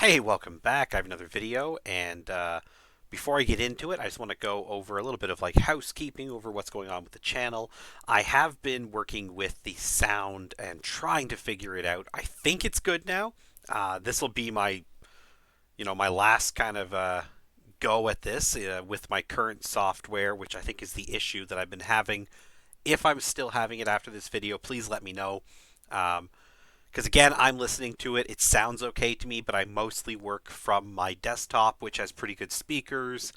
Hey, welcome back. I have another video, and before I get into it, I just want to go over a little bit of like housekeeping over what's going on with the channel. I have been working with the sound and trying to figure it out. I think it's good now. This will be my last kind of go at this with my current software, which I think is the issue that I've been having. If I'm still having it after this video, please let me know. Um, because again, I'm listening to it. It sounds okay to me, but I mostly work from my desktop, which has pretty good speakers.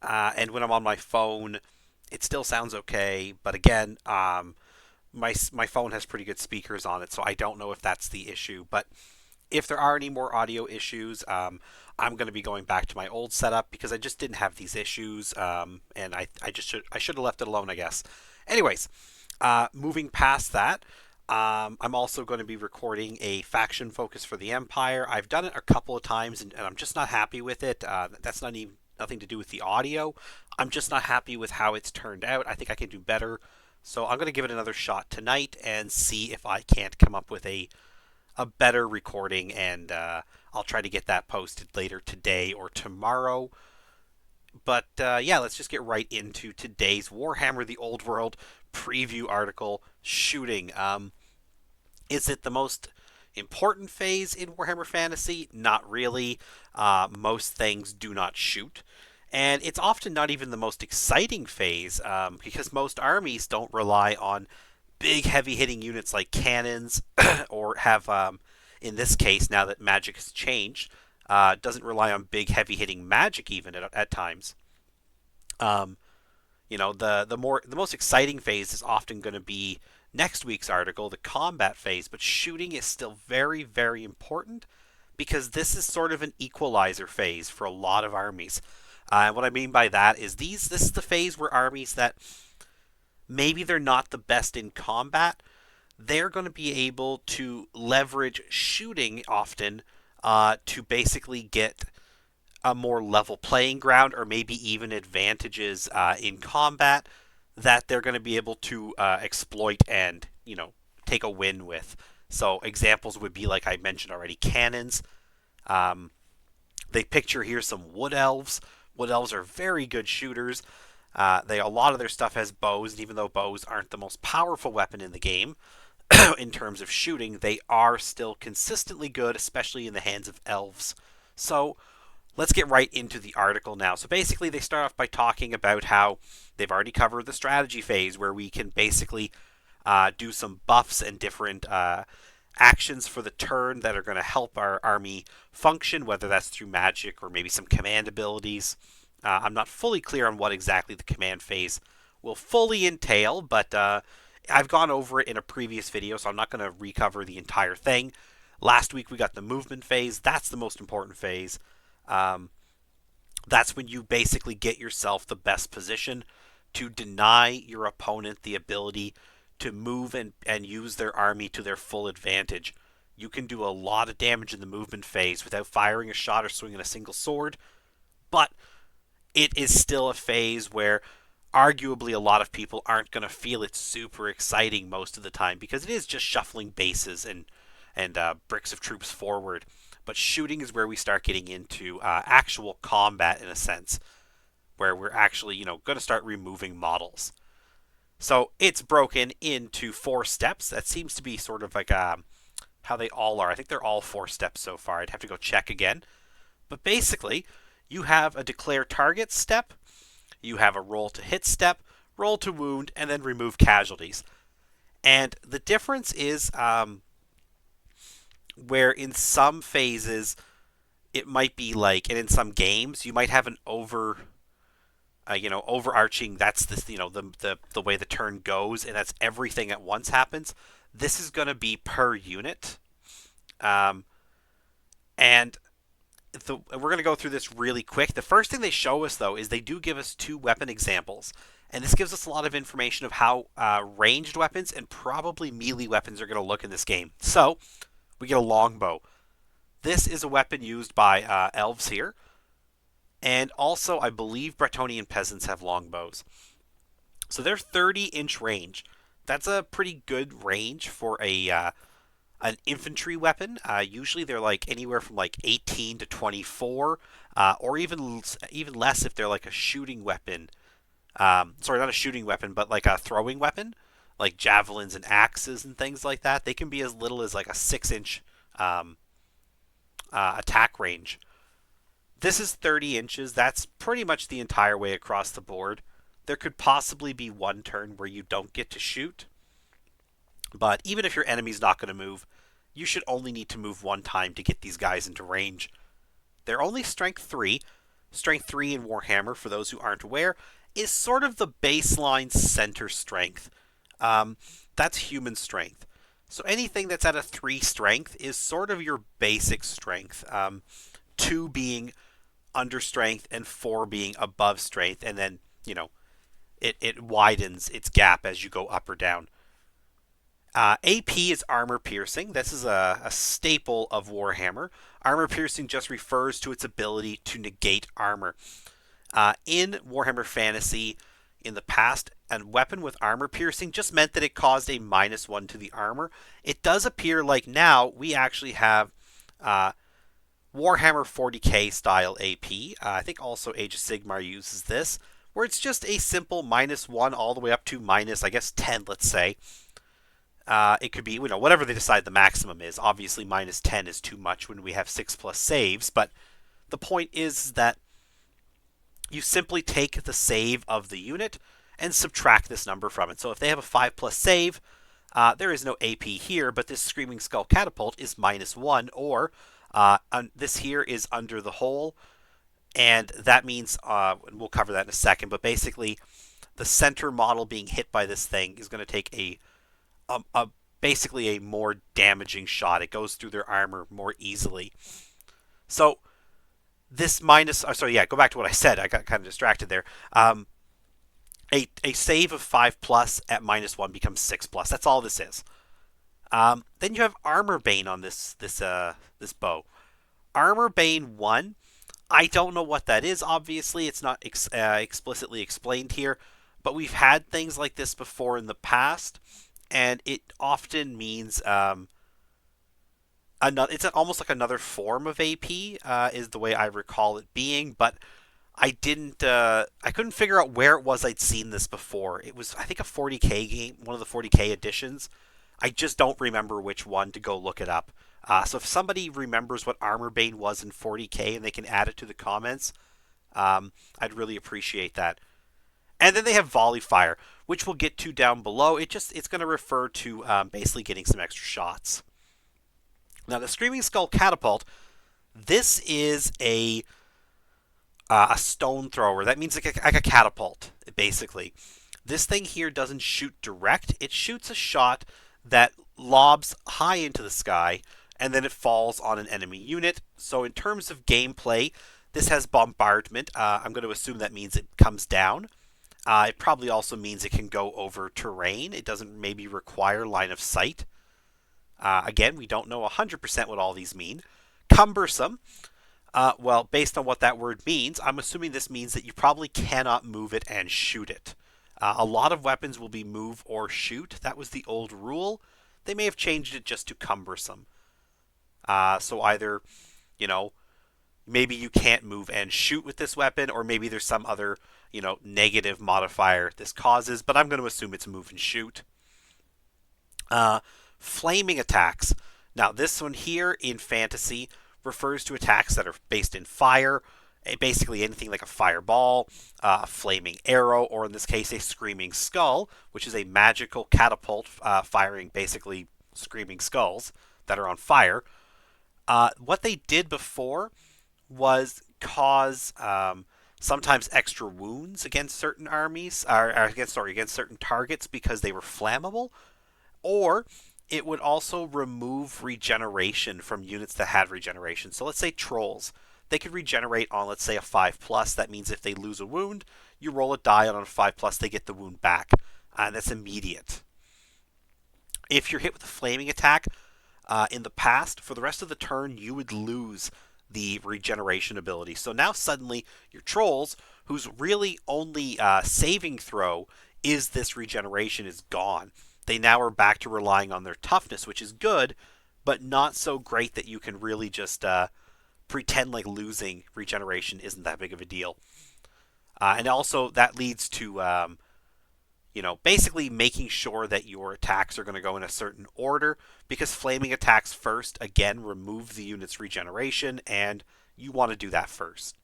And when I'm on my phone, it still sounds okay. But again, my phone has pretty good speakers on it, so I don't know if that's the issue. But if there are any more audio issues, I'm going to be going back to my old setup because I just didn't have these issues, and I should have left it alone, I guess. Anyways, moving past that. I'm also going to be recording a faction focus for the Empire. I've done it a couple of times, and I'm just not happy with it. That's nothing to do with the audio. I'm just not happy with how it's turned out. I think I can do better. So I'm going to give it another shot tonight and see if I can't come up with a better recording, and I'll try to get that posted later today or tomorrow. But yeah, let's just get right into today's Warhammer the Old World preview article, shooting. Is it the most important phase in Warhammer Fantasy? Not really. Most things do not shoot. And it's often not even the most exciting phase because most armies don't rely on big, heavy hitting units like cannons or have, in this case, now that magic has changed, doesn't rely on big, heavy hitting magic even at times. Um, the most exciting phase is often going to be next week's article, the combat phase, but shooting is still very, very important because this is sort of an equalizer phase for a lot of armies. What I mean by that is this is the phase where armies that maybe they're not the best in combat, they're going to be able to leverage shooting often to basically get a more level playing ground or maybe even advantages in combat that they're going to be able to exploit and, take a win with. So examples would be, like I mentioned already, cannons. Um, they picture here some wood elves. Wood elves are very good shooters. A lot of their stuff has bows, and even though bows aren't the most powerful weapon in the game, in terms of shooting, they are still consistently good, especially in the hands of elves. So let's get right into the article now. So basically, they start off by talking about how they've already covered the strategy phase, where we can basically do some buffs and different actions for the turn that are going to help our army function, whether that's through magic or maybe some command abilities. I'm not fully clear on what exactly the command phase will fully entail, but I've gone over it in a previous video, so I'm not going to recover the entire thing. Last week we got the movement phase. That's the most important phase. Um, that's when you basically get yourself the best position to deny your opponent the ability to move and use their army to their full advantage. You can do a lot of damage in the movement phase without firing a shot or swinging a single sword, but it is still a phase where arguably a lot of people aren't going to feel it's super exciting most of the time because it is just shuffling bases and bricks of troops forward. But shooting is where we start getting into actual combat in a sense, where we're actually, going to start removing models. So it's broken into 4 steps. That seems to be sort of like how they all are. I think they're all 4 steps so far. I'd have to go check again. But basically, you have a declare target step, you have a roll to hit step, roll to wound, and then remove casualties. And the difference is where in some phases it might be like, and in some games you might have an overarching. That's this, the way the turn goes, and that's everything at once happens. This is going to be per unit, um, and we're going to go through this really quick. The first thing they show us, though, is they do give us 2 weapon examples. And this gives us a lot of information of how ranged weapons and probably melee weapons are going to look in this game. So, we get a longbow. This is a weapon used by elves here. And also, I believe Bretonnian peasants have longbows. So they're 30-inch range. That's a pretty good range for An infantry weapon, usually they're like anywhere from like 18 to 24, or even less if they're like a shooting weapon. Sorry, not a shooting weapon, but like a throwing weapon, like javelins and axes and things like that. They can be as little as like a 6-inch um, attack range. This is 30 inches. That's pretty much the entire way across the board. There could possibly be one turn where you don't get to shoot, but even if your enemy's not going to move, you should only need to move one time to get these guys into range. They're only strength 3. Strength 3 in Warhammer, for those who aren't aware, is sort of the baseline center strength. Um, that's human strength. So anything that's at a 3 strength is sort of your basic strength. 2 being under strength and 4 being above strength, and then, it widens its gap as you go up or down. AP is armor piercing. This is a staple of Warhammer. Armor piercing just refers to its ability to negate armor. In Warhammer Fantasy, in the past, a weapon with armor piercing just meant that it caused a -1 to the armor. It does appear like now we actually have Warhammer 40k style AP. I think also Age of Sigmar uses this, where it's just a simple -1 all the way up to minus, I guess, 10, let's say. It could be, whatever they decide the maximum is. Obviously, -10 is too much when we have 6+ saves, but the point is that you simply take the save of the unit and subtract this number from it. So if they have a 5+ save, there is no AP here, but this Screaming Skull Catapult is -1, or this here is under the hole, and that means, and we'll cover that in a second, but basically the center model being hit by this thing is going to take basically a more damaging shot. It goes through their armor more easily. So this go back to what I said. I got kind of distracted there. A save of 5+ at -1 becomes 6+. That's all this is. Then you have Armor Bane on this bow. Armor Bane 1. I don't know what that is. Obviously, it's not explicitly explained here, but we've had things like this before in the past, and it often means it's almost like another form of AP, is the way I recall it being, but I couldn't figure out where it was I'd seen this before. It was, I think, a 40k game, one of the 40k editions. I just don't remember which one to go look it up. So if somebody remembers what Armor Bane was in 40k and they can add it to the comments, I'd really appreciate that. And then they have Volley Fire, which we'll get to down below. It's going to refer to basically getting some extra shots. Now, the Screaming Skull Catapult, this is a stone thrower. That means like a catapult, basically. This thing here doesn't shoot direct. It shoots a shot that lobs high into the sky, and then it falls on an enemy unit. So in terms of gameplay, this has bombardment. I'm going to assume that means it comes down. It probably also means it can go over terrain. It doesn't maybe require line of sight. Again, we don't know 100% what all these mean. Cumbersome. Well, based on what that word means, I'm assuming this means that you probably cannot move it and shoot it. A lot of weapons will be move or shoot. That was the old rule. They may have changed it just to cumbersome. So either, maybe you can't move and shoot with this weapon, or maybe there's some other, negative modifier this causes, but I'm going to assume it's move and shoot. Flaming attacks. Now, this one here in Fantasy refers to attacks that are based in fire, basically anything like a fireball, a flaming arrow, or in this case, a screaming skull, which is a magical catapult firing basically screaming skulls that are on fire. What they did before was cause sometimes extra wounds against certain armies, against certain targets because they were flammable, or it would also remove regeneration from units that had regeneration. So let's say trolls. They could regenerate on, let's say, a 5+. That means if they lose a wound, you roll a die on a 5+, they get the wound back. That's immediate. If you're hit with a flaming attack, in the past, for the rest of the turn, you would lose the regeneration ability. So now suddenly, your trolls, whose really only saving throw is this regeneration, is gone. They now are back to relying on their toughness, which is good, but not so great that you can really just pretend like losing regeneration isn't that big of a deal. And also that leads to basically making sure that your attacks are going to go in a certain order, because flaming attacks first, again, remove the unit's regeneration, and you want to do that first.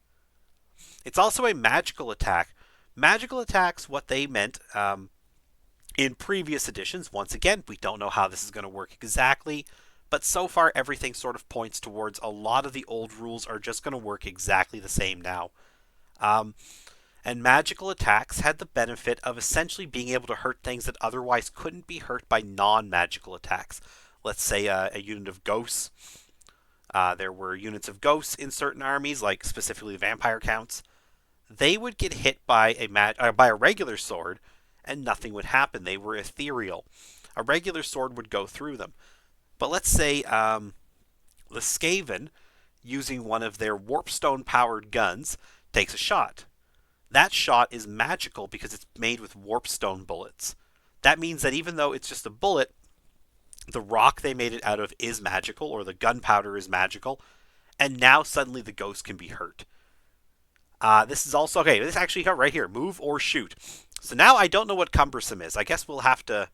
It's also a magical attack. Magical attacks, what they meant in previous editions, once again, we don't know how this is going to work exactly, but so far everything sort of points towards a lot of the old rules are just going to work exactly the same now. Um, and magical attacks had the benefit of essentially being able to hurt things that otherwise couldn't be hurt by non-magical attacks. Let's say a unit of ghosts. There were units of ghosts in certain armies, like specifically vampire counts. They would get hit by by a regular sword, and nothing would happen. They were ethereal. A regular sword would go through them. But let's say the Skaven, using one of their warpstone-powered guns, takes a shot. That shot is magical because it's made with warpstone bullets. That means that even though it's just a bullet, the rock they made it out of is magical, or the gunpowder is magical, and now suddenly the ghost can be hurt. This is also, okay, this actually got right here, move or shoot. So now I don't know what cumbersome is. I guess we'll have to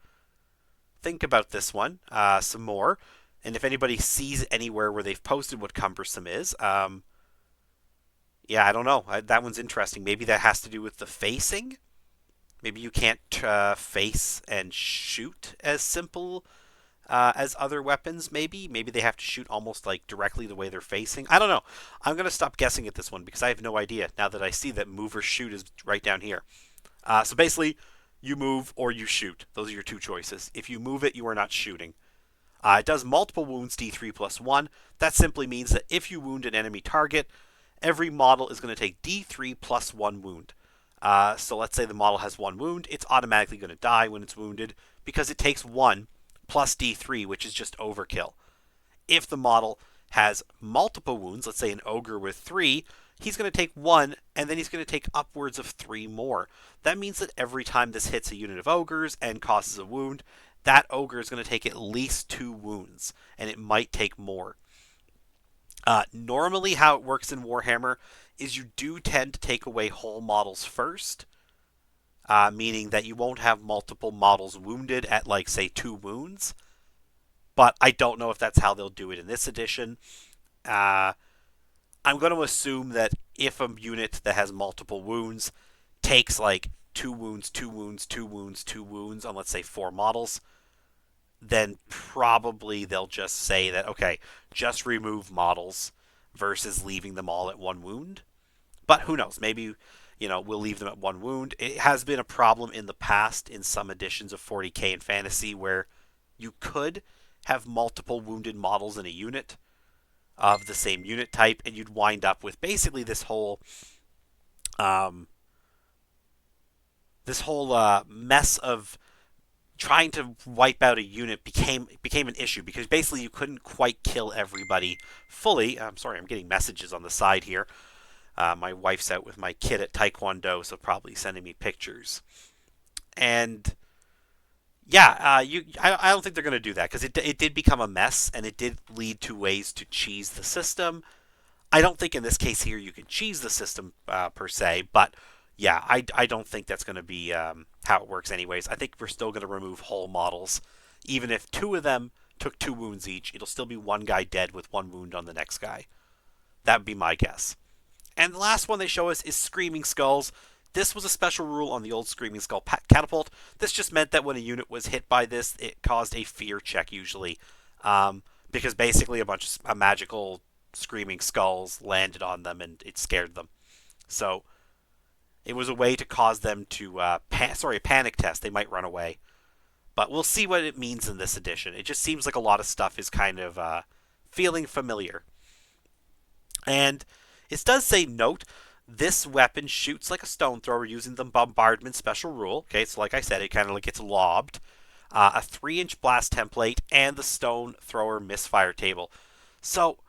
think about this one some more. And if anybody sees anywhere where they've posted what cumbersome is, yeah, I don't know. That one's interesting. Maybe that has to do with the facing. Maybe you can't face and shoot as simple as other weapons, maybe they have to shoot almost like directly the way they're facing. I don't know. I'm going to stop guessing at this one because I have no idea now that I see that move or shoot is right down here. So basically, you move or you shoot. Those are your two choices. If you move it, you are not shooting. It does multiple wounds, D3 plus 1. That simply means that if you wound an enemy target, every model is going to take D3 plus 1 wound. So let's say the model has 1 wound. It's automatically going to die when it's wounded because it takes 1 plus D3, which is just overkill. If the model has multiple wounds, let's say an ogre with 3, he's going to take 1, and then he's going to take upwards of 3 more. That means that every time this hits a unit of ogres and causes a wound, that ogre is going to take at least 2 wounds, and it might take more. Normally how it works in Warhammer is you do tend to take away whole models first, meaning that you won't have multiple models wounded at, like, say, 2 wounds. But I don't know if that's how they'll do it in this edition. I'm going to assume that if a unit that has multiple wounds takes, like, 2 wounds, 2 wounds, 2 wounds, 2 wounds on, let's say, 4 models, then probably they'll just say that, okay, just remove models versus leaving them all at 1 wound. But who knows? Maybe we'll leave them at 1 wound. It has been a problem in the past in some editions of 40k and Fantasy where you could have multiple wounded models in a unit of the same unit type, and you'd wind up with basically this whole mess of trying to wipe out a unit became an issue because basically you couldn't quite kill everybody fully. I'm sorry, I'm getting messages on the side here. My wife's out with my kid at Taekwondo, so probably sending me pictures. And yeah, I don't think they're going to do that because it did become a mess and it did lead to ways to cheese the system. I don't think in this case here you can cheese the system per se, but yeah, I don't think that's going to be how it works anyways. I think we're still going to remove whole models. Even if 2 of them took 2 wounds each, it'll still be 1 guy dead with 1 wound on the next guy. That would be my guess. And the last one they show us is Screaming Skulls. This was a special rule on the old Screaming Skull catapult. This just meant that when a unit was hit by this, it caused a fear check usually. Because basically a bunch of magical Screaming Skulls landed on them and it scared them. So it was a way to cause them to a panic test. They might run away. But we'll see what it means in this edition. It just seems like a lot of stuff is kind of feeling familiar. And it does say, note, this weapon shoots like a stone thrower using the bombardment special rule. Okay, so like I said, it kind of like gets lobbed. A 3-inch blast template and the stone thrower misfire table. So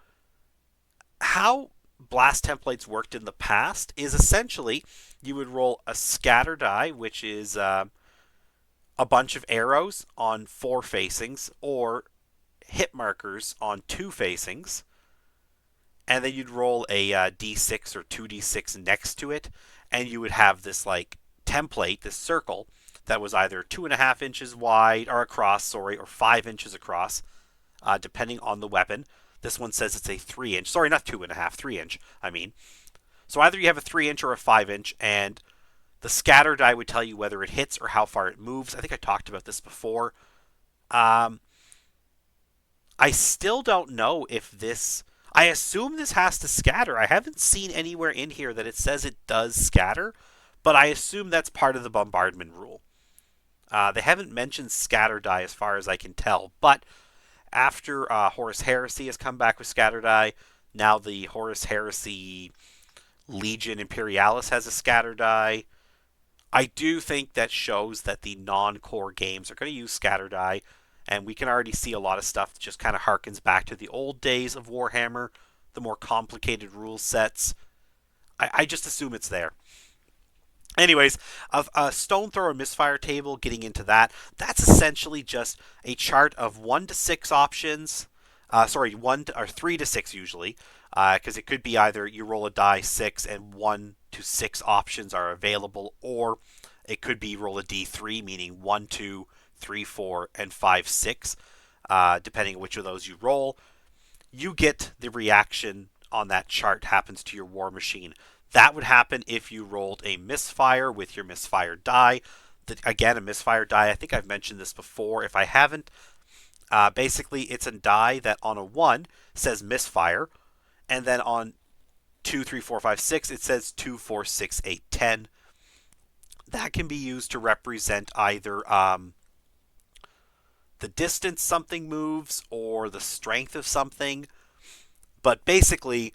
how blast templates worked in the past is essentially you would roll a scatter die, which is a bunch of arrows on 4 facings, or hit markers on 2 facings, and then you'd roll a d6 or 2d6 next to it, and you would have this like template, this circle that was either 2.5 inches wide or across, sorry, or 5 inches across, depending on the weapon. This one says it's a 3 inch, sorry, not 2.5, 3 inch. I mean, so either you have a 3 inch or a 5 inch, and the scatter die would tell you whether it hits or how far it moves. I think I talked about this before. Um, I still don't know if this. I assume this has to scatter. I haven't seen anywhere in here that it says it does scatter, but I assume that's part of the bombardment rule. They haven't mentioned scatter die as far as I can tell, but after Horus Heresy has come back with scatter die, now the Horus Heresy Legion Imperialis has a scatter die. I do think that shows that the non-core games are going to use scatter die, and we can already see a lot of stuff that just kind of harkens back to the old days of Warhammer, the more complicated rule sets. I just assume it's there. Anyways, a stone thrower misfire table, getting into that, that's essentially just a chart of 1 to 6 options. Sorry, 3 to 6 usually, because it could be either you roll a die 6 and 1 to 6 options are available, or it could be roll a d3, meaning 1, 2, 3, 4, and 5, 6, depending on which of those you roll. You get the reaction on that chart happens to your war machine. That would happen if you rolled a misfire with your misfire die. Again, a misfire die, I think I've mentioned this before. If I haven't, basically it's a die that on a 1 says misfire, and then on 2, 3, 4, 5, 6 it says 2, 4, 6, 8, 10. That can be used to represent either the distance something moves or the strength of something. But basically,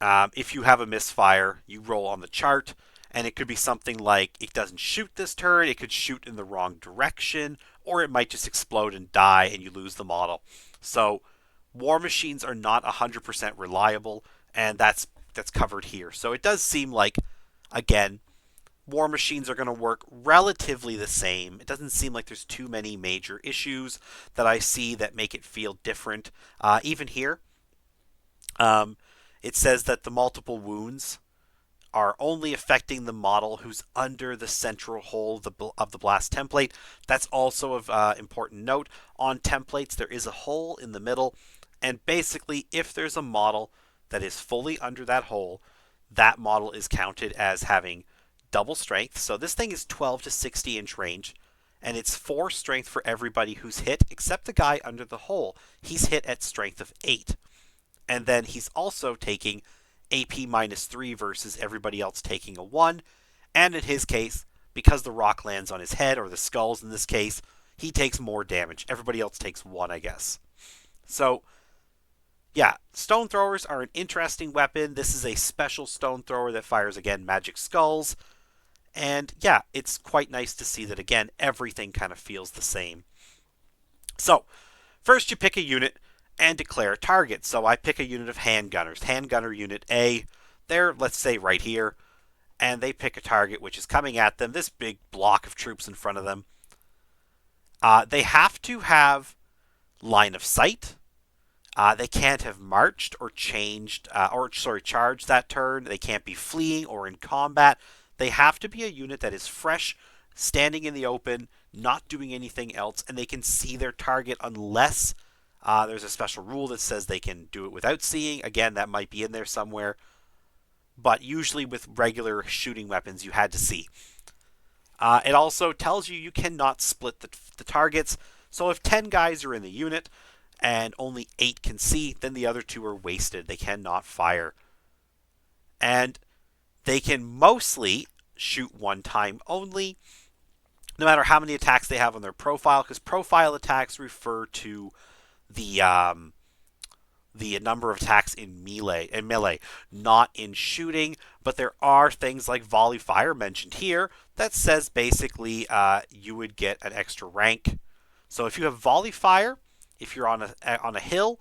if you have a misfire, you roll on the chart, and it could be something like it doesn't shoot this turn, it could shoot in the wrong direction, or it might just explode and die and you lose the model. So war machines are not 100% reliable, and that's covered here. So it does seem like, again, war machines are going to work relatively the same. It doesn't seem like there's too many major issues that I see that make it feel different. Even here, it says that the multiple wounds are only affecting the model who's under the central hole of the blast template. That's also of important note. On templates, there is a hole in the middle, and basically, if there's a model that is fully under that hole, that model is counted as having double strength. So this thing is 12 to 60 inch range, and it's 4 strength for everybody who's hit, except the guy under the hole. He's hit at strength of 8. And then he's also taking AP minus 3 versus everybody else taking a 1. And in his case, because the rock lands on his head, or the skulls in this case, he takes more damage. Everybody else takes 1, I guess. So, yeah, stone throwers are an interesting weapon. This is a special stone thrower that fires, again, magic skulls. And yeah, it's quite nice to see that, again, everything kind of feels the same. So, first you pick a unit and declare a target. So I pick a unit of handgunners. Handgunner unit A, they're, let's say, right here. And they pick a target which is coming at them, this big block of troops in front of them. They have to have line of sight. They can't have marched or charged that turn. They can't be fleeing or in combat. They have to be a unit that is fresh, standing in the open, not doing anything else, and they can see their target unless there's a special rule that says they can do it without seeing. Again, that might be in there somewhere. But usually with regular shooting weapons, you had to see. It also tells you cannot split the targets. So if 10 guys are in the unit and only 8 can see, then the other 2 are wasted. They cannot fire. And they can mostly shoot 1 time only, no matter how many attacks they have on their profile, because profile attacks refer to the number of attacks in melee, not in shooting. But there are things like volley fire mentioned here that says basically you would get an extra rank. So if you have volley fire, if you're on a hill,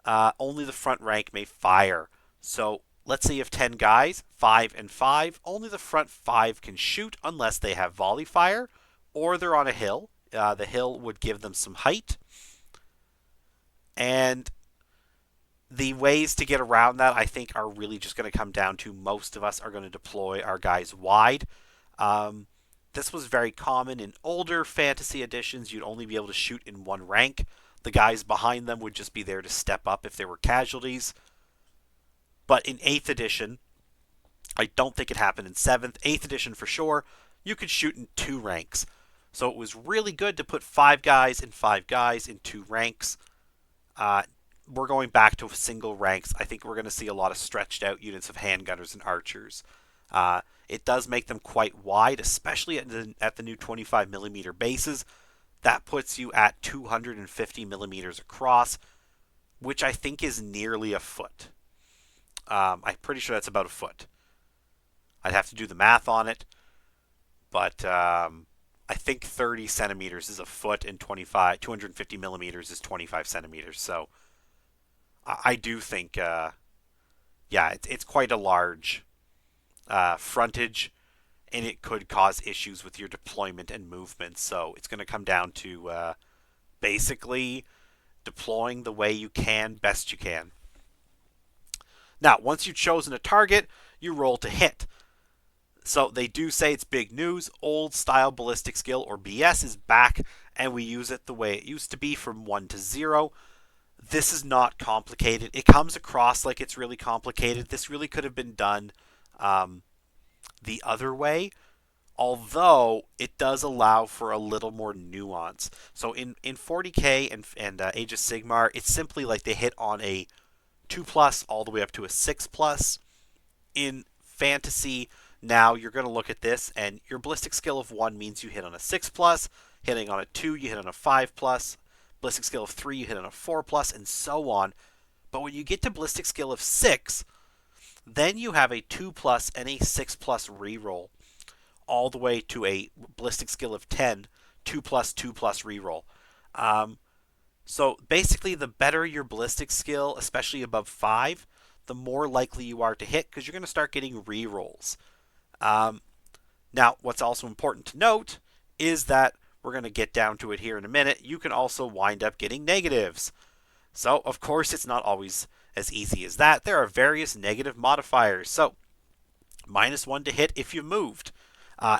only the front rank may fire. So let's say you have 10 guys, 5 and 5. Only the front 5 can shoot unless they have volley fire or they're on a hill. The hill would give them some height. And the ways to get around that, I think, are really just going to come down to most of us are going to deploy our guys wide. Um, this was very common in older fantasy editions. You'd only be able to shoot in one rank. The guys behind them would just be there to step up if there were casualties. But in 8th edition, I don't think it happened in 7th. 8th edition for sure, you could shoot in 2 ranks. So it was really good to put 5 guys and 5 guys in 2 ranks. We're going back to single ranks. I think we're going to see a lot of stretched out units of handgunners and archers. It does make them quite wide, especially at the new 25mm bases. That puts you at 250mm across, which I think is nearly a foot. I'm pretty sure that's about a foot. I'd have to do the math on it, but I think 30 centimeters is a foot, and 250mm is 25 centimeters. So I do think, it's quite a large frontage, and it could cause issues with your deployment and movement. So it's going to come down to basically deploying the way you can, best you can. Now, once you've chosen a target, you roll to hit. So they do say it's big news. Old style ballistic skill, or BS, is back, and we use it the way it used to be, from 1 to 0. This is not complicated. It comes across like it's really complicated. This really could have been done the other way, although it does allow for a little more nuance. So in 40k and Age of Sigmar, it's simply like they hit on a 2+ all the way up to a 6+. In fantasy, now you're going to look at this, and your ballistic skill of 1 means you hit on a 6+, hitting on a 2, you hit on a 5+, ballistic skill of 3, you hit on a 4+, and so on. But when you get to ballistic skill of 6, then you have a 2+ and a 6+ reroll, all the way to a ballistic skill of 10, 2+, 2+ reroll. So basically, the better your ballistic skill, especially above 5, the more likely you are to hit, because you're going to start getting rerolls. Now, what's also important to note is that we're going to get down to it here in a minute. You can also wind up getting negatives. So, of course, it's not always as easy as that. There are various negative modifiers. So, -1 to hit if you moved.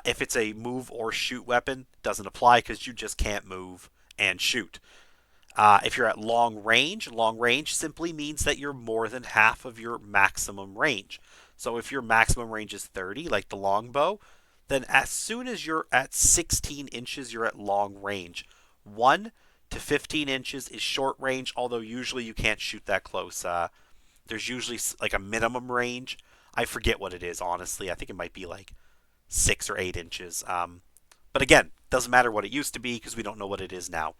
If it's a move or shoot weapon, doesn't apply because you just can't move and shoot. If you're at long range simply means that you're more than half of your maximum range. So if your maximum range is 30, like the longbow, then as soon as you're at 16 inches, you're at long range. 1 to 15 inches is short range, although usually you can't shoot that close. There's usually like a minimum range. I forget what it is, honestly. I think it might be like 6 or 8 inches. But again, doesn't matter what it used to be because we don't know what it is now.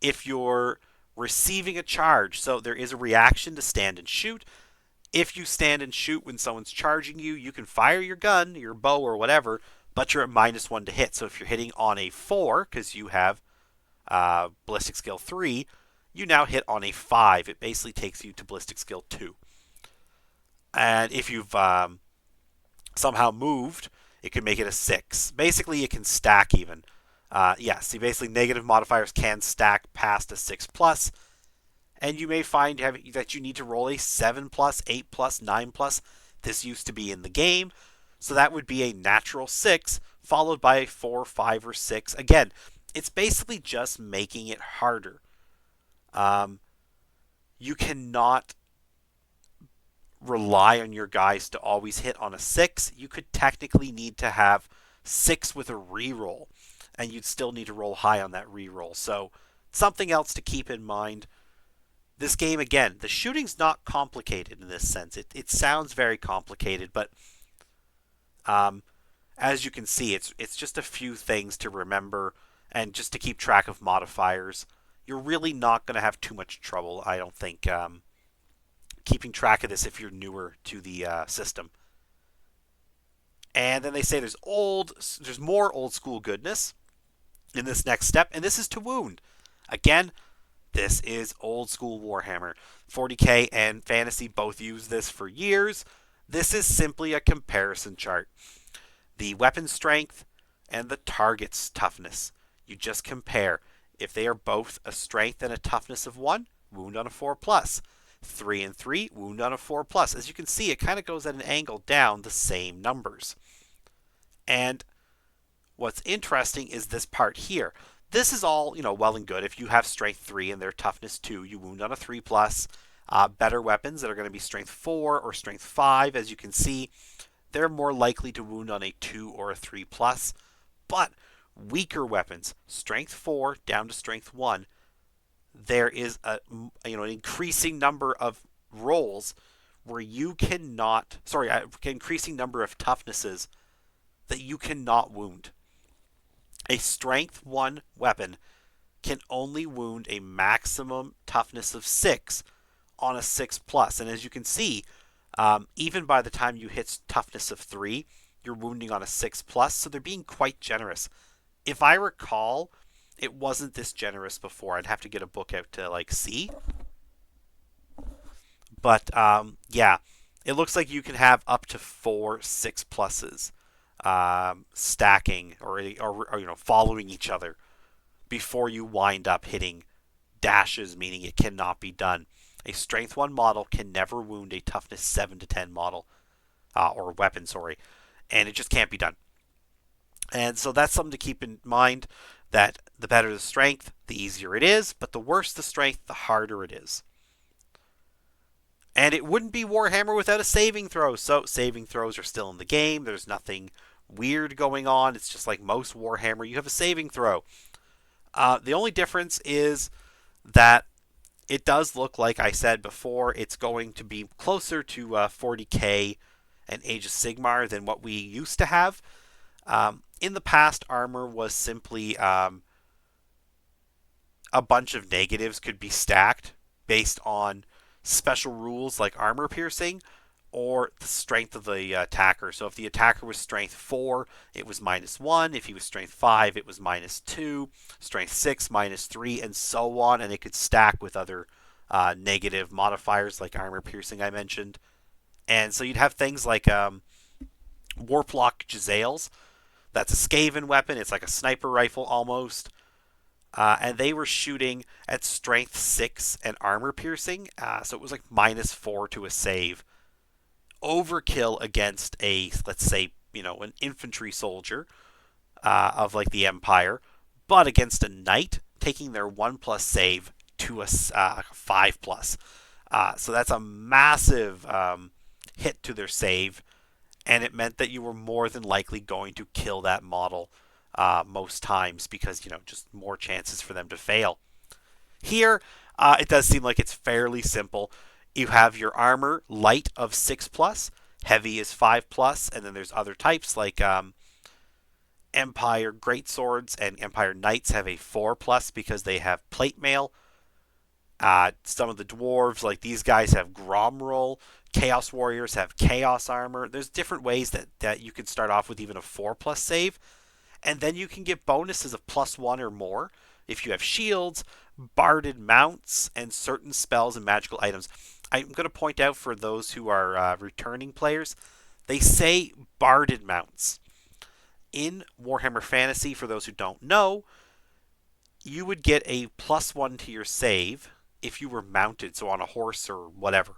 If you're receiving a charge, so there is a reaction to stand and shoot. If you stand and shoot when someone's charging you, you can fire your gun, your bow, or whatever, but you're at -1 to hit. So if you're hitting on a 4, because you have ballistic skill 3, you now hit on a 5. It basically takes you to ballistic skill 2. And if you've somehow moved, it can make it a 6. Basically, it can stack even. See, basically negative modifiers can stack past a 6+, and you may find that you need to roll a 7+, 8+, 9+. This used to be in the game, so that would be a natural 6, followed by a 4, 5, or 6. Again, it's basically just making it harder. You cannot rely on your guys to always hit on a 6. You could technically need to have 6 with a reroll, and you'd still need to roll high on that reroll. So, something else to keep in mind. This game, again, the shooting's not complicated in this sense. It sounds very complicated, but as you can see, it's just a few things to remember, and just to keep track of modifiers. You're really not going to have too much trouble, I don't think, keeping track of this if you're newer to the system. And then they say there's more old school goodness in this next step, and this is to wound. Again, this is old school Warhammer. 40k and Fantasy both use this for years. This is simply a comparison chart. The weapon strength and the target's toughness. You just compare. If they are both a strength and a toughness of 1, wound on a 4 plus. 3 and 3, wound on a 4 plus. As you can see, it kind of goes at an angle down the same numbers. And what's interesting is this part here. This is all, well and good. If you have strength 3 and their toughness 2, you wound on a 3 plus. Better weapons that are going to be strength 4 or strength 5, as you can see, they're more likely to wound on a 2 or a 3 plus. But weaker weapons, strength 4 down to strength 1, there is an increasing number of rolls where you cannot, increasing number of toughnesses that you cannot wound. A strength 1 weapon can only wound a maximum toughness of 6 on a 6 plus. And as you can see, even by the time you hit toughness of 3, you're wounding on a 6 plus. So they're being quite generous. If I recall, it wasn't this generous before. I'd have to get a book out to see. But yeah, it looks like you can have up to 4 6 pluses stacking or following each other before you wind up hitting dashes, meaning it cannot be done. A strength 1 model can never wound a toughness 7 to 10 model or weapon, and it just can't be done. And so that's something to keep in mind, that the better the strength, the easier it is, but the worse the strength, the harder it is. And it wouldn't be Warhammer without a saving throw, so saving throws are still in the game. There's nothing weird going on. It's just like most Warhammer, you have a saving throw. The only difference is that it does look, like I said before, it's going to be closer to 40k and Age of Sigmar than what we used to have. In the past, armor was simply a bunch of negatives could be stacked based on special rules like armor piercing or the strength of the attacker. So if the attacker was strength 4, it was -1. If he was strength 5, it was -2. Strength 6, -3, and so on. And it could stack with other negative modifiers like armor piercing I mentioned. And so you'd have things like Warplock Giselles. That's a Skaven weapon. It's like a sniper rifle almost. And they were shooting at strength 6 and armor piercing. So it was like -4 to a save. Overkill against a, let's say, an infantry soldier of like the Empire, but against a knight, taking their 1+ save to a 5+. So that's a massive hit to their save, and it meant that you were more than likely going to kill that model most times because, just more chances for them to fail. Here, it does seem like it's fairly simple. You have your armor, light of 6+, heavy is 5+, and then there's other types like Empire Greatswords and Empire Knights have a 4+ because they have plate mail. Some of the dwarves, like these guys, have Gromroll. Chaos Warriors have Chaos Armor. There's different ways that you can start off with even a 4+ save. And then you can get bonuses of +1 or more if you have shields, barded mounts, and certain spells and magical items. I'm going to point out for those who are returning players, they say barded mounts. In Warhammer Fantasy, for those who don't know, you would get a +1 to your save if you were mounted, so on a horse or whatever.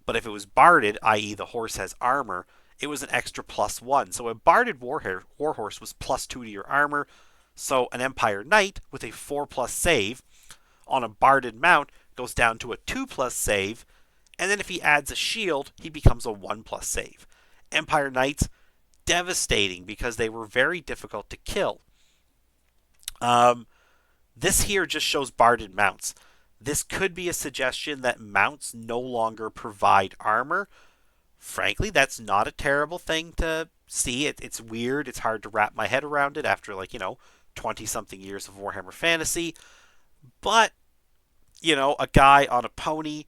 But if it was barded, i.e. the horse has armor, it was an extra +1. So a barded warhorse was +2 to your armor. So an Empire Knight with a 4+ save on a barded mount goes down to a 2+ save. And then if he adds a shield, he becomes a 1+ save. Empire Knights, devastating because they were very difficult to kill. This here just shows barded mounts. This could be a suggestion that mounts no longer provide armor. Frankly, that's not a terrible thing to see. It's weird. It's hard to wrap my head around it after 20-something years of Warhammer Fantasy. But, a guy on a pony,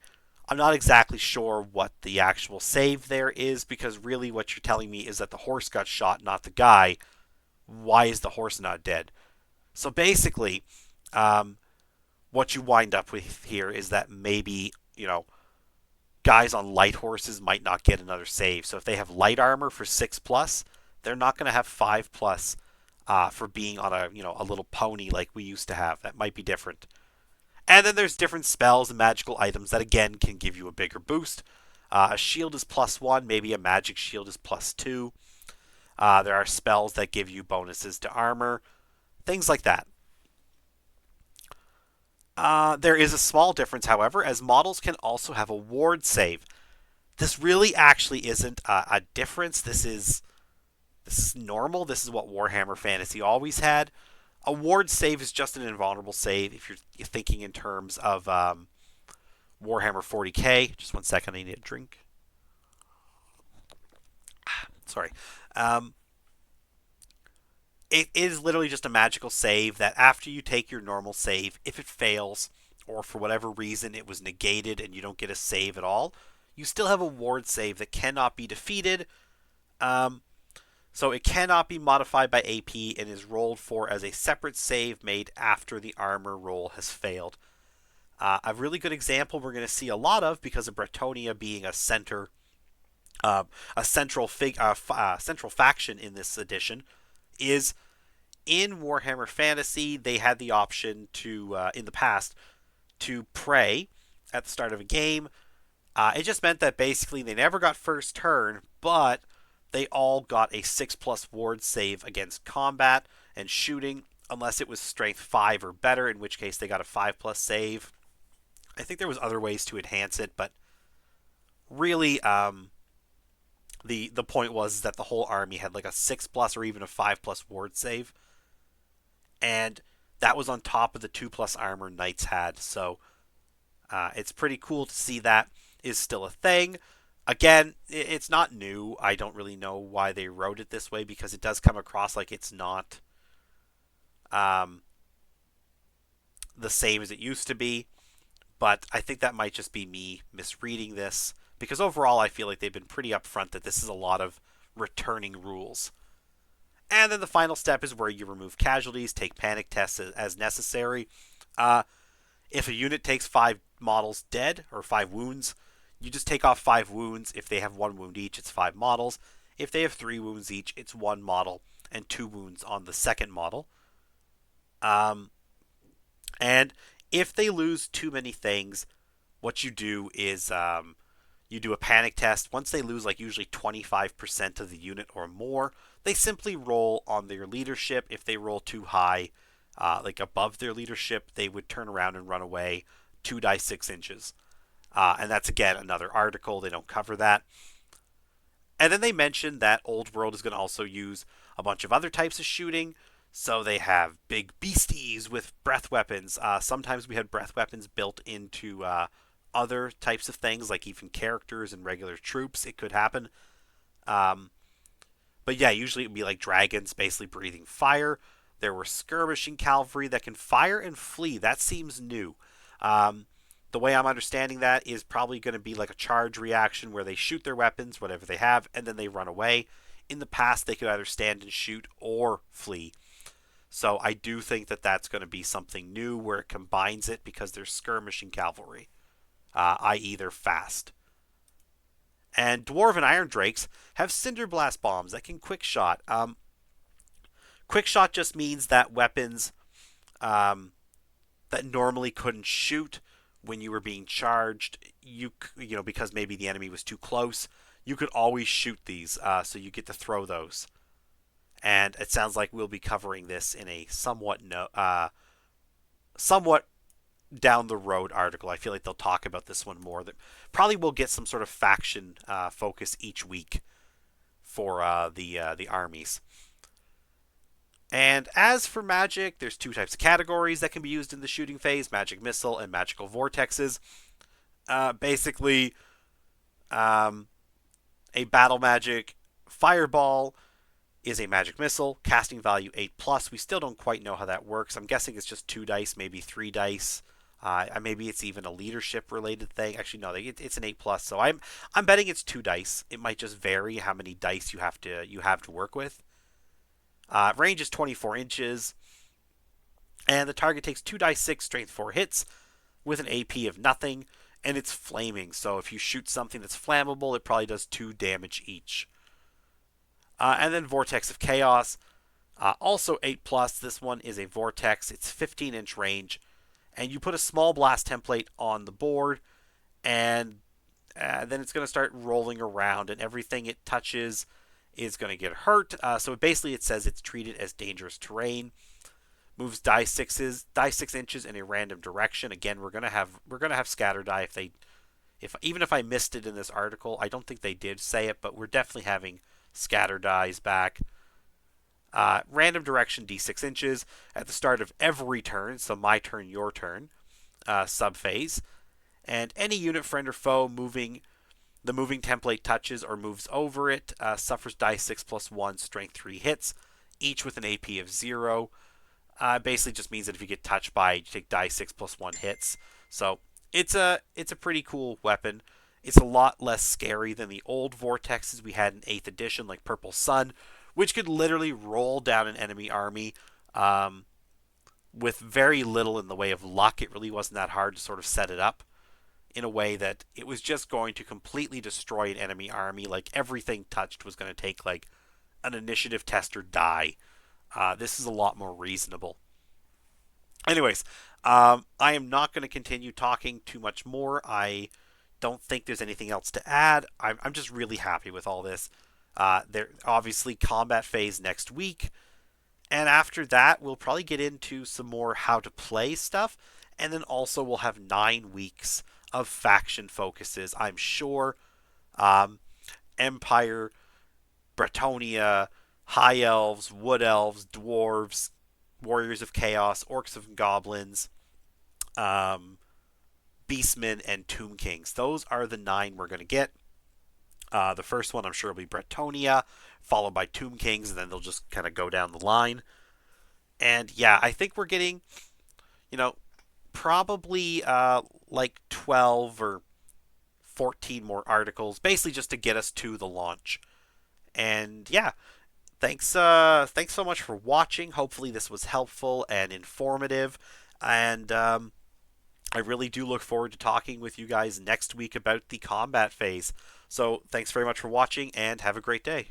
I'm not exactly sure what the actual save there is, because really what you're telling me is that the horse got shot, not the guy. Why is the horse not dead? So basically, what you wind up with here is that maybe, guys on light horses might not get another save. So if they have light armor for 6+, they're not going to have 5+ for being on a little pony like we used to have. That might be different. And then there's different spells and magical items that again can give you a bigger boost. A shield is +1, maybe a magic shield is +2. There are spells that give you bonuses to armor, things like that. There is a small difference, however, as models can also have a ward save. This really actually isn't a difference. This is normal. This is what Warhammer Fantasy always had. A ward save is just an invulnerable save if you're thinking in terms of Warhammer 40k. Just one second, I need a drink. Sorry. Um, it is literally just a magical save that after you take your normal save, if it fails, or for whatever reason it was negated and you don't get a save at all, you still have a ward save that cannot be defeated. Um, so it cannot be modified by AP and is rolled for as a separate save made after the armor roll has failed. A really good example we're going to see a lot of because of Bretonia being uh, a central faction in this edition is in Warhammer Fantasy. They had the option to, in the past, to pray at the start of a game. It just meant that basically they never got first turn, but they all got a 6+ ward save against combat and shooting, unless it was strength 5 or better, in which case they got a 5+ save. I think there was other ways to enhance it, but really, the point was that the whole army had like a 6+ or even a 5+ ward save, and that was on top of the 2+ armor knights had. So it's pretty cool to see that is still a thing. Again, it's not new. I don't really know why they wrote it this way because it does come across like it's not um, the same as it used to be. But I think that might just be me misreading this because overall I feel like they've been pretty upfront that this is a lot of returning rules. And then the final step is where you remove casualties, take panic tests as necessary. Uh, if a unit takes 5 models dead or 5 wounds, you just take off 5 wounds. If they have 1 wound each, it's 5 models. If they have 3 wounds each, it's 1 model and 2 wounds on the second model. And if they lose too many things, what you do is you do a panic test. Once they lose like usually 25% of the unit or more, they simply roll on their leadership. If they roll too high, like above their leadership, they would turn around and run away 2 dice 6 inches. And that's, again, another article. They don't cover that. And then they mentioned that Old World is going to also use a bunch of other types of shooting. So they have big beasties with breath weapons. Sometimes we had breath weapons built into other types of things, like even characters and regular troops. It could happen. But yeah, usually it would be like dragons basically breathing fire. There were skirmishing cavalry that can fire and flee. That seems new. The way I'm understanding that is probably going to be like a charge reaction where they shoot their weapons, whatever they have, and then they run away. In the past, they could either stand and shoot or flee. So I do think that that's going to be something new where it combines it because they're skirmishing cavalry, i.e. they're fast. And Dwarven Iron Drakes have Cinder Blast bombs that can quick shot. Quick shot just means that weapons that normally couldn't shoot when you were being charged, you know, because maybe the enemy was too close, you could always shoot these, so you get to throw those. And it sounds like we'll be covering this in a somewhat down the road article. I feel like they'll talk about this one more. That probably will get some sort of faction focus each week for the armies. And as for magic, there's 2 types of categories that can be used in the shooting phase: magic missile and magical vortexes. Basically, a battle magic fireball is a magic missile, casting value 8+. We still don't quite know how that works. I'm guessing it's just 2 dice, maybe 3 dice. Maybe it's even a leadership related thing. Actually, no, it's an 8+. So I'm betting it's 2 dice. It might just vary how many dice you have to work with. Range is 24 inches, and the target takes 2 dice 6 strength 4 hits with an AP of nothing, and it's flaming. So if you shoot something that's flammable, it probably does 2 damage each. And then Vortex of Chaos. Also 8 plus, this one is a Vortex. It's 15-inch range, and you put a small blast template on the board, and then it's going to start rolling around, and everything it touches is going to get hurt. So basically, it says it's treated as dangerous terrain. Moves die 6 inches in a random direction. Again, we're gonna have scatter die if even if I missed it in this article, I don't think they did say it, but we're definitely having scatter dies back. Random direction d6 inches at the start of every turn, so my turn, your turn, subphase, and any unit, friend, or foe the moving template touches or moves over it suffers die 6 plus 1 strength 3 hits, each with an AP of 0. Basically just means that if you get touched by it, you take die 6 plus 1 hits. So it's a pretty cool weapon. It's a lot less scary than the old vortexes we had in 8th edition, like Purple Sun, which could literally roll down an enemy army with very little in the way of luck. It really wasn't that hard to sort of set it up in a way that it was just going to completely destroy an enemy army. Like everything touched was going to take like an initiative test or die. This is a lot more reasonable. Anyways, I am not going to continue talking too much more. I don't think there's anything else to add. I'm just really happy with all this. There obviously combat phase next week, and after that we'll probably get into some more how to play stuff, and then also we'll have 9 weeks of faction focuses. I'm sure Empire, Bretonia, High Elves, Wood Elves, Dwarves, Warriors of Chaos, Orcs and Goblins, um, Beastmen, and Tomb Kings. Those are the 9 we're going to get. The first one I'm sure will be Bretonia, followed by Tomb Kings, and then they'll just kind of go down the line. And yeah, I think we're getting, you know, probably like 12 or 14 more articles, basically just to get us to the launch. And yeah, thanks so much for watching. Hopefully this was helpful and informative, and I really do look forward to talking with you guys next week about the combat phase. So thanks very much for watching, and have a great day.